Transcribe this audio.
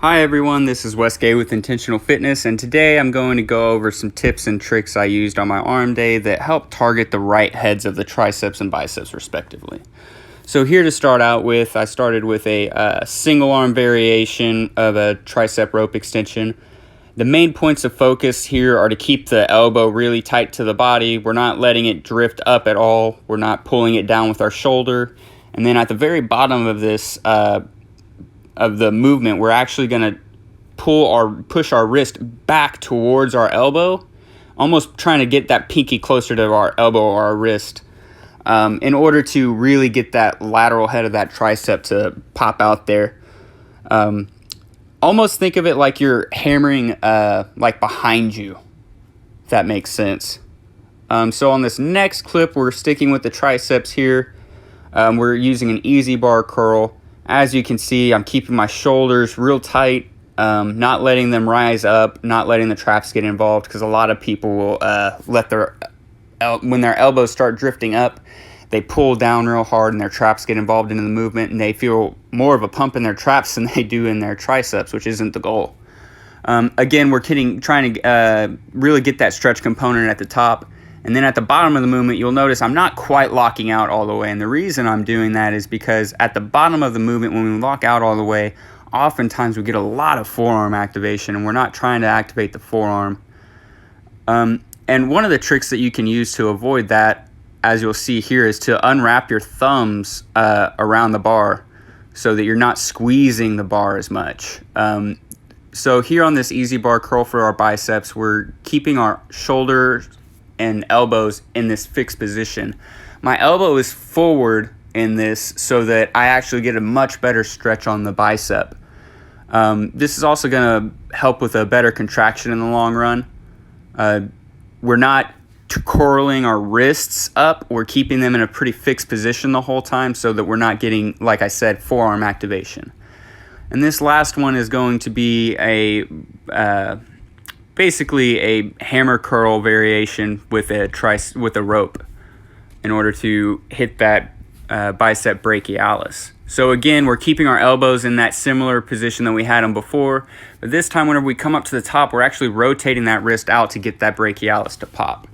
Hi everyone, this is Wes Gay with Intentional Fitness, and today I'm going to go over some tips and tricks I used on my arm day that help target the right heads of the triceps and biceps respectively. So here to start out with, I started with a single arm variation of a tricep rope extension. The main points of focus here are to keep the elbow really tight to the body. We're not letting it drift up at all. We're not pulling it down with our shoulder. And then at the very bottom of this of the movement, we're actually going to push our wrist back towards our elbow, almost trying to get that pinky closer to our elbow or our wrist, in order to really get that lateral head of that tricep to pop out there. Almost think of it like you're hammering like behind you, if that makes sense. So on this next clip, we're sticking with the triceps here. We're using an easy bar curl. As you can see, I'm keeping my shoulders real tight, not letting them rise up, not letting the traps get involved, because a lot of people will let when their elbows start drifting up, they pull down real hard and their traps get involved in the movement, and they feel more of a pump in their traps than they do in their triceps, which isn't the goal. Again, we're trying to really get that stretch component at the top. And then at the bottom of the movement, you'll notice I'm not quite locking out all the way. And the reason I'm doing that is because at the bottom of the movement, when we lock out all the way, oftentimes we get a lot of forearm activation, and we're not trying to activate the forearm. And one of the tricks that you can use to avoid that, as you'll see here, is to unwrap your thumbs around the bar so that you're not squeezing the bar as much. So here on this easy bar curl for our biceps, we're keeping our shoulders and elbows in this fixed position. My elbow is forward in this so that I actually get a much better stretch on the bicep. This is also going to help with a better contraction in the long run. We're not curling our wrists up. We're keeping them in a pretty fixed position the whole time so that we're not getting, like I said, forearm activation. And this last one is going to be basically a hammer curl variation with a rope in order to hit that bicep brachialis. So again, we're keeping our elbows in that similar position that we had them before, but this time whenever we come up to the top, we're actually rotating that wrist out to get that brachialis to pop.